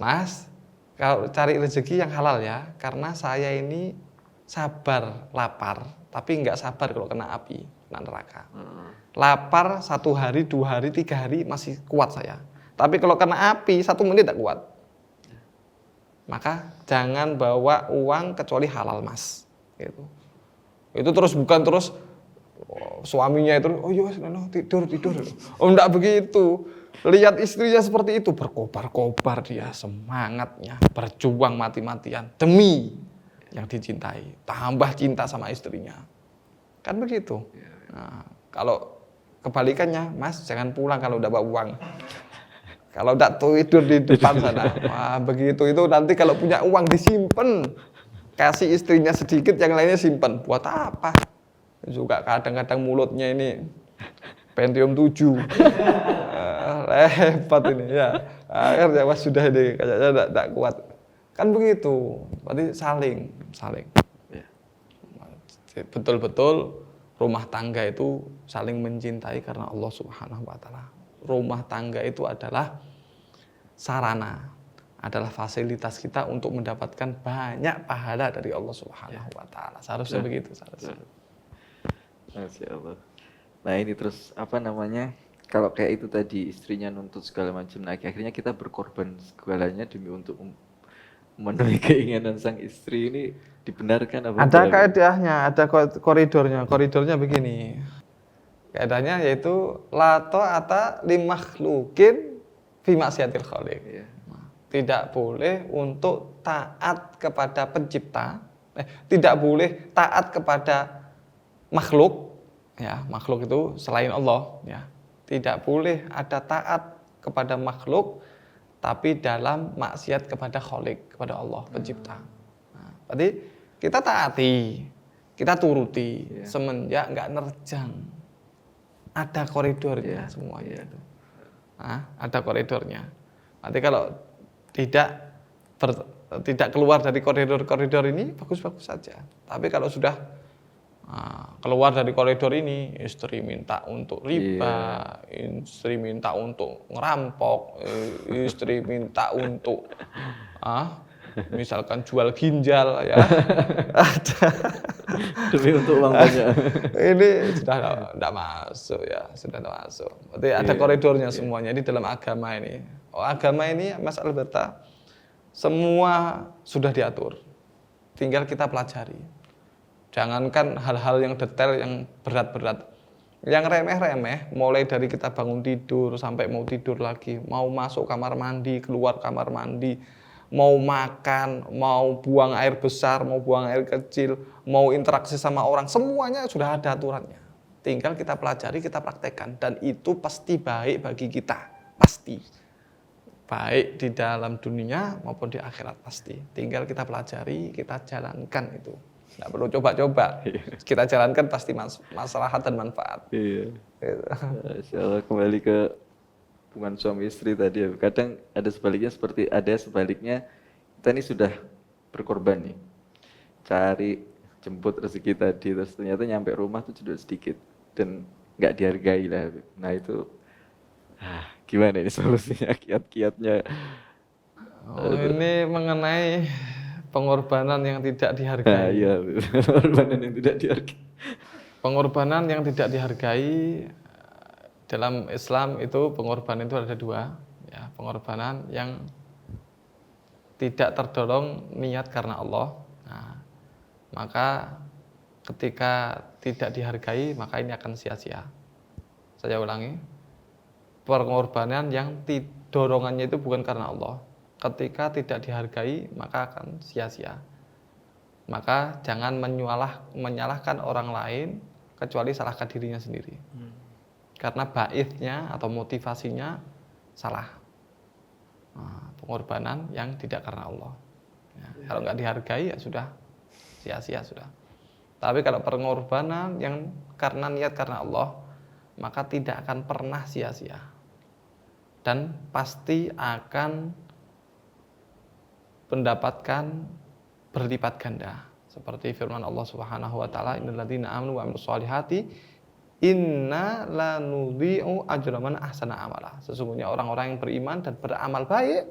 Mas, kalau cari rezeki yang halal ya, karena saya ini sabar lapar, tapi nggak sabar kalau kena api, kena neraka. Lapar 1 hari, 2 hari, 3 hari masih kuat saya. Tapi kalau kena api 1 menit tidak kuat. Maka jangan bawa uang kecuali halal, Mas. Gitu. Itu bukan terus suaminya itu, oh iya tidur. Oh enggak begitu. Lihat istrinya seperti itu, berkobar-kobar dia semangatnya, berjuang mati-matian demi yang dicintai, tambah cinta sama istrinya. Kan begitu. Nah, kalau kebalikannya, Mas jangan pulang kalau udah bawa uang. Kalau udah tidur di depan sana, wah begitu itu nanti kalau punya uang disimpan, kasih istrinya sedikit, yang lainnya simpan. Buat apa? Juga kadang-kadang mulutnya ini Pentium 7. Lebat ini ya. Akhirnya Mas sudah ini kayaknya enggak kuat. Kan begitu. Berarti saling. Betul-betul rumah tangga itu saling mencintai karena Allah Subhanahu wa taala. Rumah tangga itu adalah sarana, adalah fasilitas kita untuk mendapatkan banyak pahala dari Allah Subhanahu wa taala. Seharusnya begitu, seharusnya. Masya Allah. Nah ini terus apa namanya, kalau kayak itu tadi istrinya nuntut segala macam, nah akhirnya kita berkorban segalanya demi untuk memenuhi keinginan sang istri, ini dibenarkan apa? Ada kaedahnya, ada koridornya. Koridornya begini. Kaedahnya yaitu la ta'ata li makhluqin fi maksiatil khaliq. Tidak boleh untuk taat kepada pencipta, tidak boleh taat kepada makhluk, ya, makhluk itu selain Allah, ya. Tidak boleh ada taat kepada makhluk tapi dalam maksiat kepada Khaliq, kepada Allah pencipta. Nah, berarti kita taati, kita turuti, semenjak enggak nerjang. Ada koridornya semuanya itu. Nah, ada koridornya. Nanti kalau tidak keluar dari koridor-koridor ini bagus-bagus saja. Tapi kalau sudah keluar dari koridor ini, istri minta untuk riba, istri minta untuk ngerampok, istri minta untuk misalkan jual ginjal ya. Demi untuk uang banyak. Ini sudah tidak masuk ya, sudah tidak masuk. Berarti ada koridornya semuanya di dalam agama ini. Agama ini Mas Alberta semua sudah diatur. Tinggal kita pelajari. Jangankan hal-hal yang detail, yang berat-berat, yang remeh-remeh, mulai dari kita bangun tidur sampai mau tidur lagi, mau masuk kamar mandi, keluar kamar mandi, mau makan, mau buang air besar, mau buang air kecil, mau interaksi sama orang, semuanya sudah ada aturannya. Tinggal kita pelajari, kita praktekkan, dan itu pasti baik bagi kita, pasti. Baik di dalam dunia maupun di akhirat pasti. Tinggal kita pelajari, kita jalankan itu. nggak perlu coba-coba. Kita jalankan pasti maslahat dan manfaat. Iya. Gitu. Masya Allah, kembali ke hubungan suami istri tadi ya. Kadang ada sebaliknya kita ini sudah berkorban nih. Cari jemput rezeki tadi, terus ternyata nyampe rumah tuh sudah sedikit dan nggak dihargai lah. Nah itu gimana ini solusinya, kiat-kiatnya? Ini mengenai pengorbanan yang tidak Nah dihargai. iya, korbanan yang tidak dihargai. Pengorbanan yang tidak dihargai dalam Islam itu pengorbanan itu ada dua, ya, pengorbanan yang tidak terdorong niat karena Allah. Nah, maka ketika tidak dihargai maka ini akan sia-sia. Saya ulangi, pengorbanan yang dorongannya itu bukan karena Allah. Ketika tidak dihargai maka akan sia-sia. Maka jangan menyalahkan orang lain kecuali salahkan dirinya sendiri. Karena baitnya atau motivasinya salah. Nah, pengorbanan yang tidak karena Allah. Ya, kalau nggak dihargai ya sudah sia-sia sudah. Tapi kalau pengorbanan yang karena niat karena Allah, maka tidak akan pernah sia-sia. Dan pasti akan mendapatkan berlipat ganda. Seperti firman Allah Subhanahu wa taala, "Innal ladzina amanu wa amilus shalihati inna la nudhi'u ajra man ahsana amala." Sesungguhnya orang-orang yang beriman dan beramal baik,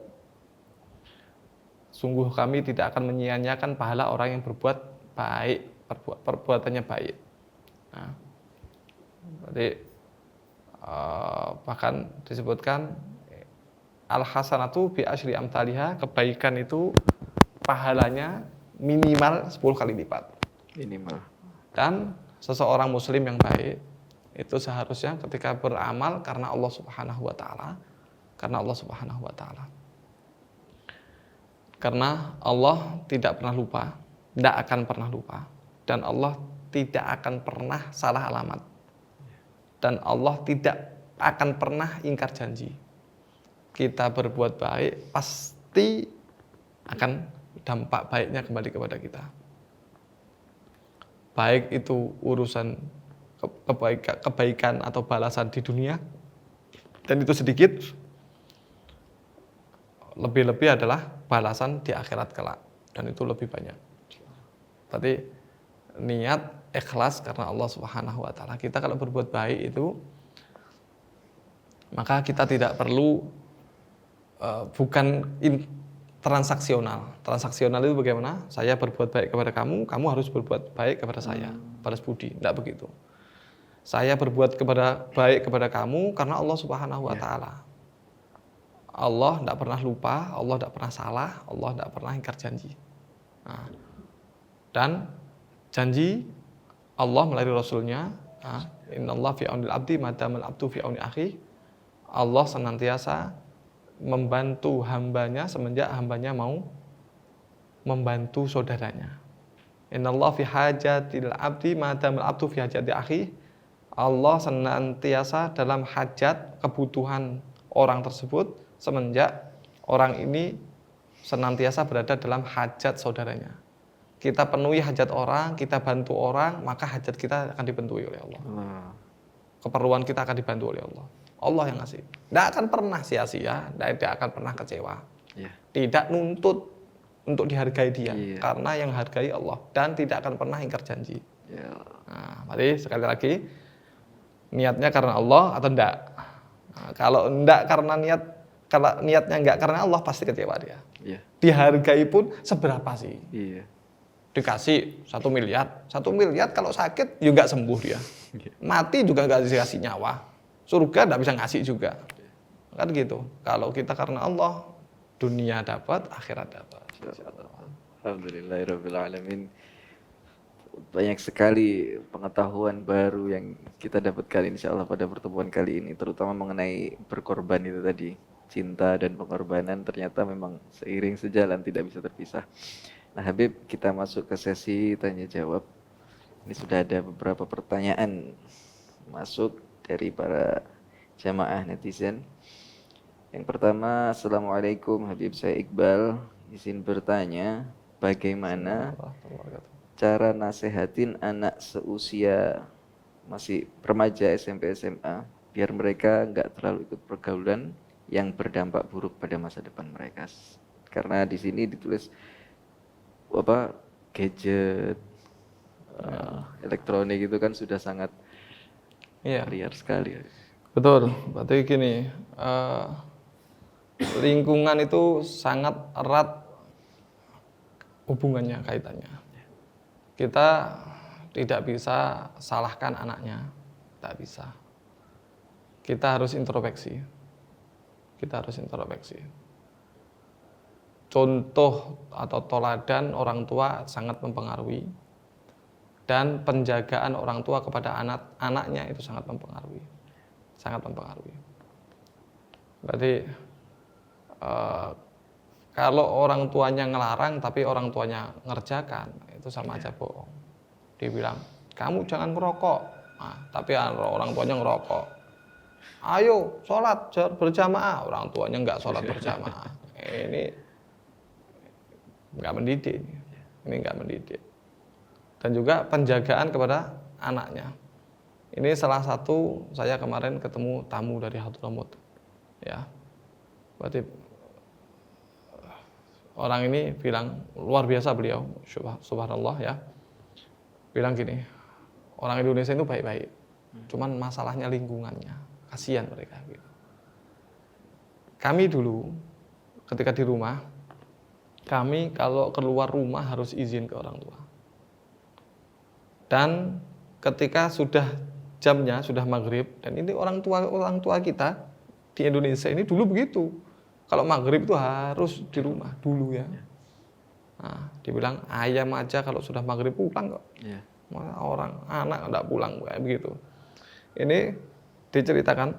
sungguh kami tidak akan menyia-nyiakan pahala orang yang berbuat baik, perbuatannya baik. Nah, jadi bahkan disebutkan al-hasanatu bi asyri amthaliha, kebaikan itu pahalanya minimal 10 kali lipat. Minimal. Dan seseorang muslim yang baik itu seharusnya ketika beramal karena Allah Subhanahu wa taala, karena Allah Subhanahu wa taala. Karena Allah tidak pernah lupa, tidak akan pernah lupa, dan Allah tidak akan pernah salah alamat. Dan Allah tidak akan pernah ingkar janji. Kita berbuat baik pasti akan dampak baiknya kembali kepada kita. Baik itu urusan kebaikan atau balasan di dunia, dan itu sedikit, lebih-lebih adalah balasan di akhirat kelak, dan itu lebih banyak. Berarti niat ikhlas karena Allah Subhanahu wa taala. Kita kalau berbuat baik itu, maka kita tidak perlu bukan transaksional. Transaksional itu bagaimana? Saya berbuat baik kepada kamu, kamu harus berbuat baik kepada saya. Balas budi, tidak begitu. Saya berbuat baik kepada kamu karena Allah Subhanahu wa taala. Allah tidak pernah lupa, Allah tidak pernah salah, Allah tidak pernah ingkar janji. Nah, dan janji Allah melalui Rasulnya, innallaha fi aunil abdi madamal abdu fi auni akhi. Allah senantiasa membantu hambanya semenjak hambanya mau membantu saudaranya. Innallaha fi hajatil abdi madamal abdu fi hajati akhi. Allah senantiasa dalam hajat kebutuhan orang tersebut semenjak orang ini senantiasa berada dalam hajat saudaranya. Kita penuhi hajat orang, kita bantu orang, maka hajat kita akan dipenuhi oleh Allah. Keperluan kita akan dibantu oleh Allah. Allah yang ngasih. Tidak akan pernah sia-sia, tidak akan pernah kecewa. Tidak nuntut untuk dihargai dia, karena yang hargai Allah, dan tidak akan pernah ingkar janji. Nah, mari sekali lagi, niatnya karena Allah atau enggak? Nah, kalau enggak karena kalau niatnya enggak karena Allah, pasti kecewa dia. Dihargai pun seberapa sih? Dikasih 1 miliar, 1 miliar kalau sakit juga sembuh dia. Mati juga enggak dikasih nyawa. Surga enggak bisa ngasih juga. Kan gitu. Kalau kita karena Allah, dunia dapat, akhirat dapat. Alhamdulillahirabbil alamin. Banyak sekali pengetahuan baru yang kita dapatkan insyaallah pada pertemuan kali ini, terutama mengenai berkorban itu tadi. Cinta dan pengorbanan ternyata memang seiring sejalan, tidak bisa terpisah. Nah Habib, kita masuk ke sesi tanya jawab. Ini sudah ada beberapa pertanyaan masuk dari para jamaah netizen. Yang pertama, Assalamualaikum Habib, saya Iqbal. Izin bertanya, bagaimana cara nasehatin anak seusia masih remaja SMP SMA biar mereka nggak terlalu ikut pergaulan yang berdampak buruk pada masa depan mereka. Karena di sini ditulis apa gadget, elektronik itu kan sudah sangat Iya, liar sekali. betul. Berarti gini, lingkungan itu sangat erat hubungannya, kaitannya. Kita tidak bisa salahkan anaknya, tak bisa. Kita harus introspeksi. Contoh atau toladan orang tua sangat mempengaruhi, dan penjagaan orang tua kepada anaknya itu sangat mempengaruhi. Berarti kalau orang tuanya ngelarang tapi orang tuanya ngerjakan, itu sama aja bohong. Dia bilang, kamu jangan ngerokok, tapi orang tuanya ngerokok. Ayo sholat berjamaah, orang tuanya nggak sholat berjamaah. Ini nggak mendidik. Dan juga penjagaan kepada anaknya. Ini salah satu, saya kemarin ketemu tamu dari Hadramut, ya. Berarti orang ini bilang, luar biasa beliau, subhanallah ya. Bilang gini, orang Indonesia itu baik-baik, cuman masalahnya lingkungannya, kasihan mereka gitu. Kami dulu ketika di rumah, kami kalau keluar rumah harus izin ke orang tua. Dan ketika sudah jamnya, sudah maghrib, dan ini orang tua kita di Indonesia ini dulu begitu. Kalau maghrib itu harus di rumah dulu ya. Nah, dibilang ayam aja kalau sudah maghrib pulang kok. Yeah. Orang anak enggak pulang kayak begitu. Ini diceritakan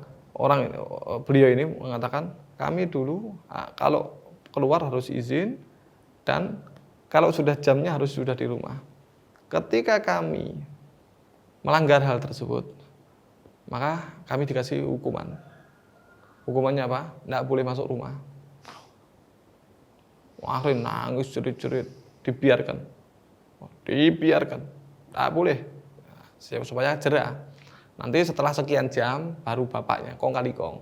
beliau ini mengatakan, kami dulu kalau keluar harus izin, dan kalau sudah jamnya harus sudah di rumah. Ketika kami melanggar hal tersebut, maka kami dikasih hukuman. Hukumannya apa? Nggak boleh masuk rumah. Akhirnya nangis jerit-jerit, dibiarkan. Nggak boleh, supaya jerah. Nanti setelah sekian jam baru bapaknya kong kali kong.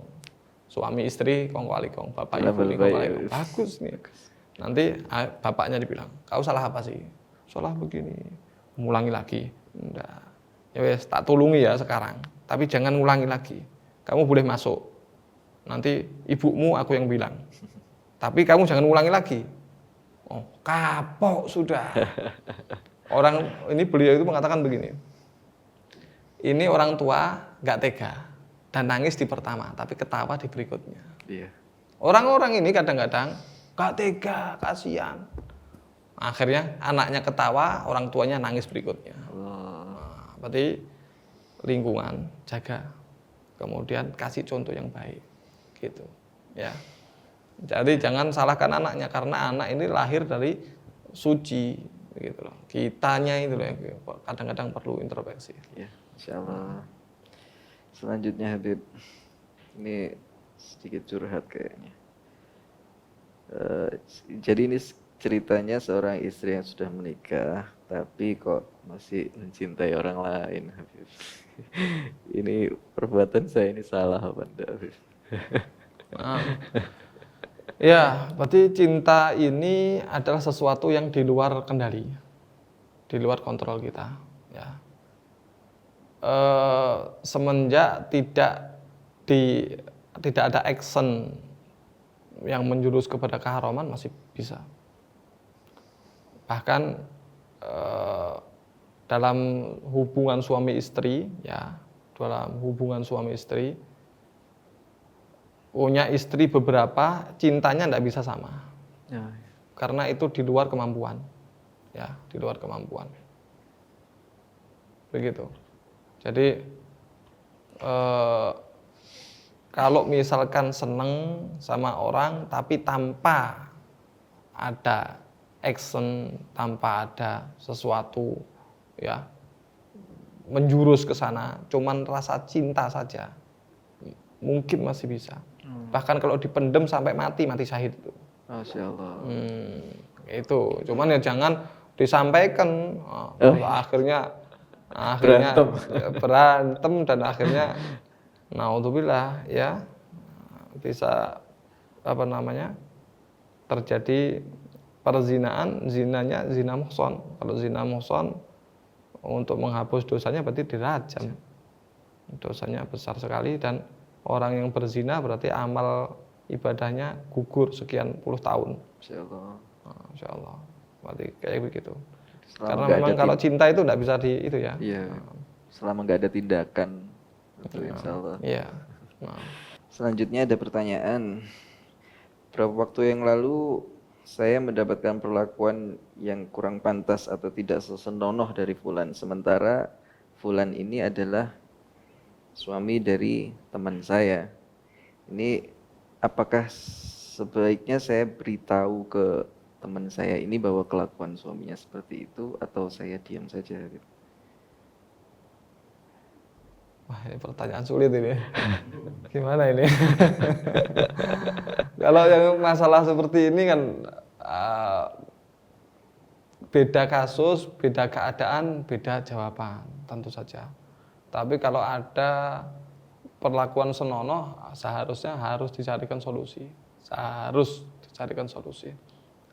Suami istri kong kali kong, bapak ibu kong kali kong. Bagus nih. Nanti bapaknya dibilang, kau salah apa sih? Salah begini. Ngulangi lagi. Enggak. Ya wes, tak tulungi ya sekarang. Tapi jangan ngulangi lagi. Kamu boleh masuk. Nanti ibumu aku yang bilang. Tapi kamu jangan ngulangi lagi. Oh, kapok sudah. Orang ini beliau itu mengatakan begini. Ini orang tua nggak tega dan nangis di pertama, tapi ketawa di berikutnya. Iya. Orang-orang ini kadang-kadang nggak tega, kasihan. Akhirnya anaknya ketawa, orang tuanya nangis berikutnya. Nah, berarti lingkungan jaga, kemudian kasih contoh yang baik, gitu. Ya. Jadi jangan salahkan anaknya, karena anak ini lahir dari suci, gitu loh. Kitanya itu loh yang kadang-kadang perlu introspeksi. Ya, insyaallah. Selanjutnya Habib, ini sedikit curhat kayaknya. Jadi ini ceritanya seorang istri yang sudah menikah, tapi kok masih mencintai orang lain, Habib. Ini perbuatan saya ini salah apa enggak, Habib? Ya, berarti cinta ini adalah sesuatu yang di luar kendali, di luar kontrol kita. Ya. Semenjak tidak ada action yang menjurus kepada keharaman, masih bisa. Bahkan dalam hubungan suami istri, ya, punya istri beberapa, cintanya tidak bisa sama, Ya. karena itu di luar kemampuan, ya, di luar kemampuan. Begitu. Jadi kalau misalkan seneng sama orang tapi tanpa ada action, tanpa ada sesuatu ya menjurus ke sana, cuman rasa cinta saja, mungkin masih bisa. Bahkan kalau dipendem sampai mati syahid itu. Masya Allah. Itu, cuman ya jangan disampaikan. Akhirnya berantem dan akhirnya naudzubillah ya bisa terjadi perzinaan, zina muhson. Kalau zina muhson untuk menghapus dosanya berarti dirajam. Dosanya besar sekali dan orang yang berzina berarti amal ibadahnya gugur sekian puluh tahun. Insya Allah. Berarti kayak begitu. Karena memang kalau cinta itu tidak bisa itu ya. Iya. Selama nggak ada tindakan, itu insya Allah. Iya. Selanjutnya ada pertanyaan. Beberapa waktu yang lalu saya mendapatkan perlakuan yang kurang pantas atau tidak senonoh dari Fulan. Sementara Fulan ini adalah suami dari teman saya. Ini apakah sebaiknya saya beritahu ke teman saya ini bahwa kelakuan suaminya seperti itu atau saya diam saja? Wah, ini pertanyaan sulit ini. Gimana ini? Kalau yang masalah seperti ini kan beda kasus, beda keadaan, beda jawaban, tentu saja. Tapi kalau ada perlakuan senonoh, seharusnya harus dicarikan solusi.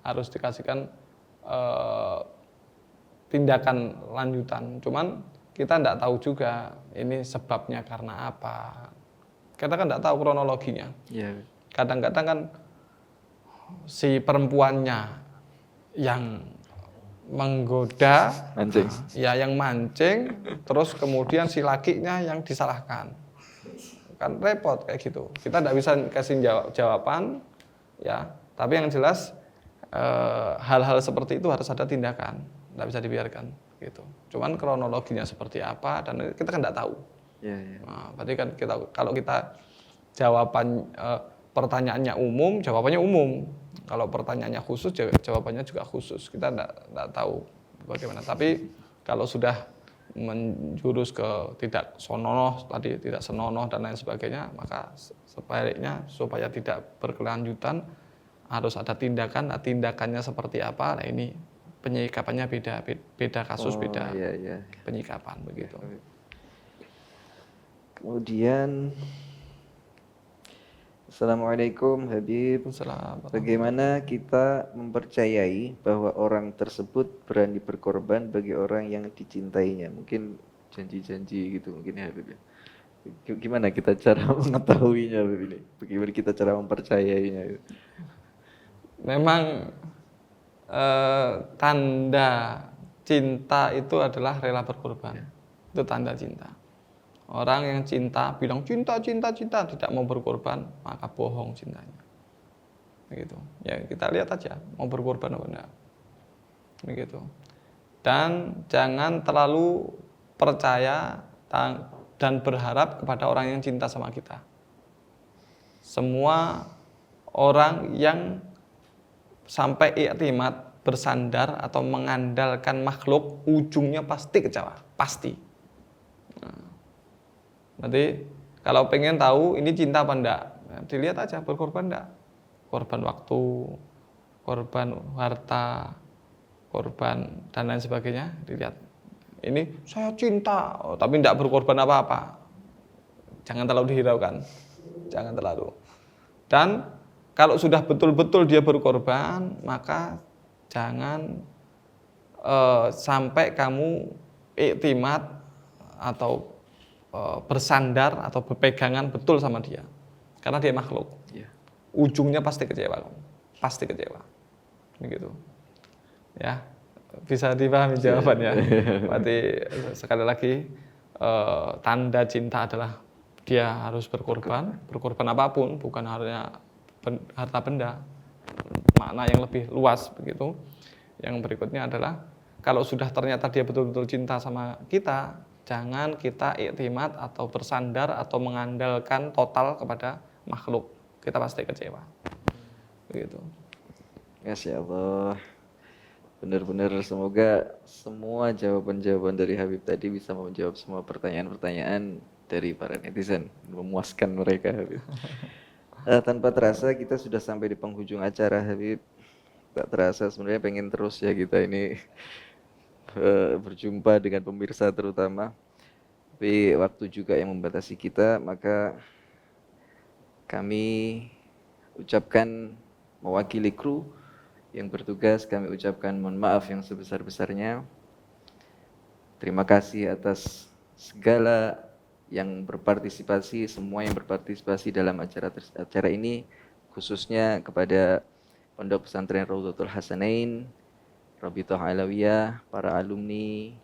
Harus dikasihkan tindakan lanjutan. Cuman kita tidak tahu juga ini sebabnya karena apa. Kita kan tidak tahu kronologinya. Yeah. Kadang-kadang kan si perempuannya yang menggoda, yang mancing, terus kemudian si lakinya yang disalahkan. Kan repot kayak gitu. Kita tidak bisa kasih jawaban, ya. Tapi yang jelas hal-hal seperti itu harus ada tindakan, tidak bisa dibiarkan. Gitu. Cuman kronologinya seperti apa dan kita kan tidak tahu. Nah, berarti kan kalau kita jawaban pertanyaannya umum, jawabannya umum. Kalau pertanyaannya khusus, jawabannya juga khusus. Kita tidak tahu bagaimana. Tapi kalau sudah menjurus ke tidak senonoh dan lain sebagainya, maka sebaiknya supaya tidak berkelanjutan harus ada tindakan. Nah, tindakannya seperti apa? Nah, ini penyikapannya beda kasus, beda penyikapan begitu. Kemudian Assalamualaikum Habib. Bagaimana kita mempercayai bahwa orang tersebut berani berkorban bagi orang yang dicintainya? Mungkin janji-janji gitu mungkin ya Habib. Gimana kita cara mengetahuinya Habib ini? Bagaimana kita cara mempercayainya? Memang tanda cinta itu adalah rela berkorban. Itu tanda cinta. Orang yang cinta bilang cinta tidak mau berkorban, maka bohong cintanya. Begitu. Ya kita lihat aja mau berkorban apa enggak. Begitu. Dan jangan terlalu percaya dan berharap kepada orang yang cinta sama kita. Semua orang yang sampai i'timad, bersandar atau mengandalkan makhluk, ujungnya pasti kecewa, pasti. Berarti kalau pengen tahu ini cinta apa enggak, dilihat aja berkorban enggak. Korban waktu, korban harta, korban dan lain sebagainya, dilihat. Ini saya cinta, tapi enggak berkorban apa-apa. Jangan terlalu dihiraukan. Jangan terlalu. Dan kalau sudah betul-betul dia berkorban, maka jangan sampai kamu i'timad atau bersandar atau berpegangan betul sama dia, karena dia makhluk. Ujungnya pasti kecewa, begitu. Ya, bisa dipahami jawabannya. Berarti sekali lagi tanda cinta adalah dia harus berkorban apapun, bukan hanya harta benda, makna yang lebih luas begitu. Yang berikutnya adalah kalau sudah ternyata dia betul-betul cinta sama kita, jangan kita i'timad atau bersandar atau mengandalkan total kepada makhluk. Kita pasti kecewa. Begitu. Masya Allah. Benar-benar semoga semua jawaban-jawaban dari Habib tadi bisa menjawab semua pertanyaan-pertanyaan dari para netizen, memuaskan mereka Habib. Tanpa terasa kita sudah sampai di penghujung acara Habib. Tak terasa sebenarnya pengen terus ya kita ini berjumpa dengan pemirsa terutama. Tapi waktu juga yang membatasi kita, maka kami ucapkan mewakili kru yang bertugas, kami ucapkan mohon maaf yang sebesar-besarnya. Terima kasih atas segala yang berpartisipasi, semua yang berpartisipasi dalam acara ini, khususnya kepada Pondok Pesantren Raudhatul Hasanain, Rabithah Alawiyah, para alumni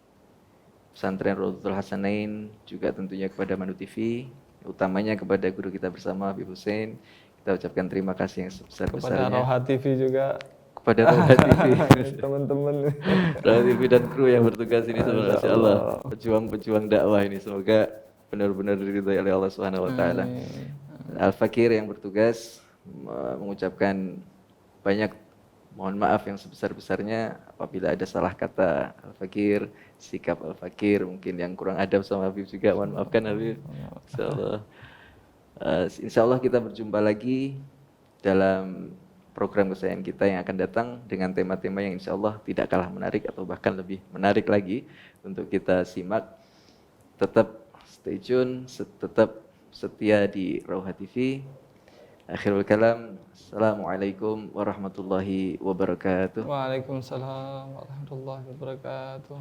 Pesantren Raudhatul Hasanain, juga tentunya kepada Manu TV, utamanya kepada guru kita bersama Habib Hussein. Kita ucapkan terima kasih yang Kepada sebesar-besarnya Roha TV juga, kepada Roha TV. teman-teman. Roha TV dan kru yang bertugas ini, Masya Masya Allah, pejuang-pejuang dakwah ini, semoga benar-benar diridhai oleh Allah Subhanahu wa taala. Amin. Al-Fakir yang bertugas mengucapkan banyak mohon maaf yang sebesar-besarnya apabila ada salah kata Al-Fakir, sikap Al-Fakir mungkin yang kurang adab sama Habib juga, mohon maafkan Habib. Insyaallah. Insyaallah kita berjumpa lagi dalam program kesayangan kita yang akan datang dengan tema-tema yang insyaallah tidak kalah menarik atau bahkan lebih menarik lagi untuk kita simak. Tetap stay tune, tetap setia di Rauha TV. Akhirul kalam, Assalamualaikum warahmatullahi wabarakatuh. Waalaikumsalam warahmatullahi wabarakatuh.